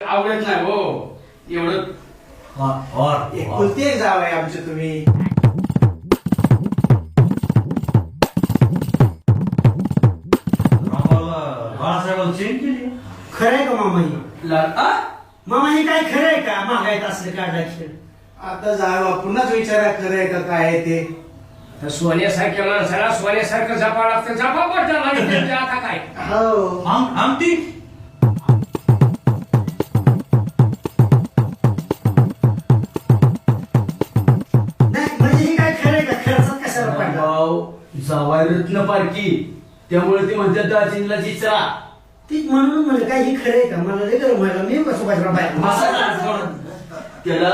आवडत नाही हो एवढं. एकुलती एक जाव आहे आमचे तुम्ही. खरंय का मामा ही? मामा हे काय खरंय का? महागाईत असले काढायचे आता जाव पुन्हाच विचारा खरं आहे का काय आहे ते. तर सोन्यासारख्या माणसाला सोन्यासारखं जपा लागतं. जपा पडतं आता काय. हो आमटी नाही म्हणजे हे काय खरंय का? खर्चात कशाला पडला? जावाय रत्न पारखी त्यामुळे ती म्हणतात दाजींला जिचरा. ती म्हणून म्हणलं काय हे खरंय का? मला लय गरम व्हायला मी कसं सुभाषराव बाहेर त्याला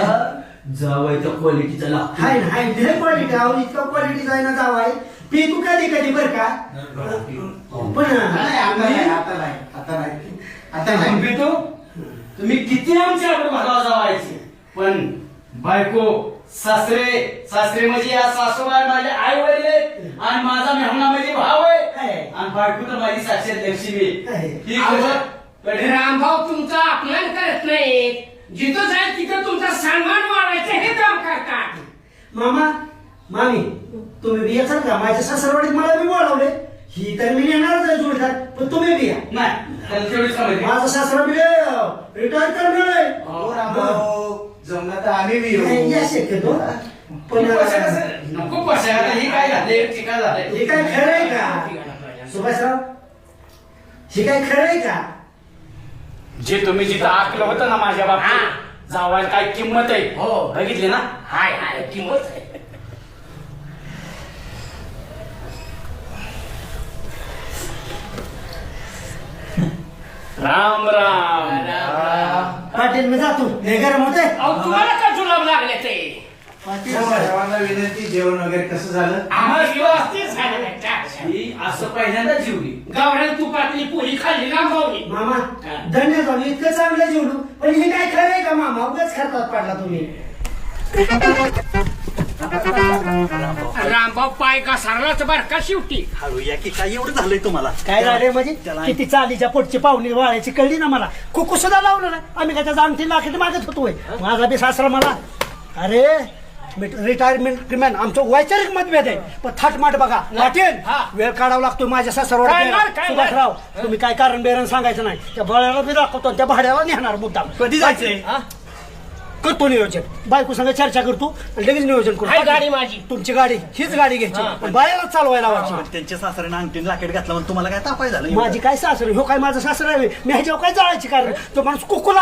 जावायच्या क्वालिटीचा लागतो. हाय ना हाय दिले क्वालिटी आहो इतका क्वालिटी जायना जावाय पी तू कधी कधी बर का पण नाही, आता नाही आता नाही आता नाही आता नाही. पितो तुम्ही किती आमच्या भागावर जावायचे पण बायको सासरे म्हणजे या सासूबाई माझे आई वडील आहेत आणि माझा मेहना म्हणजे भाव आहे आणि बायको तर माझी साक्षात लक्ष्मी आहे. ही गोष्ट रामभाऊ तुमचा अपमान करत नाही. जिथं जाईल तिथं तुमचा सन्मान वाढवायचा हे काम करतात. मामा मामी तुम्ही बिया चल का माझ्या सासरवाडीत मला बी बोलावले ही तर मी येणारच आहे जोडीदार पण तुम्ही बिया नाही त्याला तेवढी समज माझा सासरा बी रिटायर करणार आहे. हो रामभाऊ जमलं तर आम्ही बी नाही, या येऊ. शक्यतो पण नको पशा हे काय झाले चिका झाले. हे काय खरंय का सुभाषराव? हे काय खरंय का? जे तुम्ही जिथं आकलं होतं ना माझ्या बाबतीत जावायला काय किंमत आहे हो. बघितली ना. हाय हाय किंमत आहे. राम राम. पाटील मी जातो हे गरम होते. अहो तुम्हाला का जुलाब लागले ते. पाटील सर्वांना विनंती जेवण वगैरे कसं झालं. आम्हाला व्यवस्थित झालं नाही. ही असं पहिल्यांदा जीवली. गावऱ्यात तुपातली पोळी खाल्ली रामभाऊनी. मामा धन्यवाद इतकं चांगलं जेवलो पण हे काय खरंय का मामा उगाच खर्चात पडला तुम्ही. रामभाऊ पाय घसरलाच बर का शेवटी. हळू या की काय एवढं झालंय तुम्हाला. काय झालंय म्हणजे किती चालीच्या पोटची पाहुणी वाळायची कळली ना मला. कुकू सुद्धा लावलं नाही आम्ही काय त्याचा अंगठी लाकडे मागत होतोय. माझा बी सासरा मला अरे रिटायरमेंट मॅन आमचं वैचारिक मतभेद आहे पण थाटमाट बघा वाटेल वेळ काढावा लागतो माझ्या सासरवाडी. काय सुभाषराव तुम्ही काय कारण बेरण सांगायचं नाही. त्या बळ्याला बी दाखवतो त्या भाड्याला नेणार मुद्दाम. कधी जायचंय. करतो नियोजन बायको संग चर्चा करतो आणि लगेच नियोजन हाय करतो. गाडी माझी. तुमची गाडी हीच गाडी घ्यायची पण बायाला चालवायला लावायची. पण त्यांच्या सासऱ्यानं अंगठीन लाकेट घातलं म्हणून तुम्हाला काय तापाय झालं. माझी काय सासर हो काय माझं सासर आहे मी ह्याच्यावर काय जाळायची कारण तो माणूस कुकू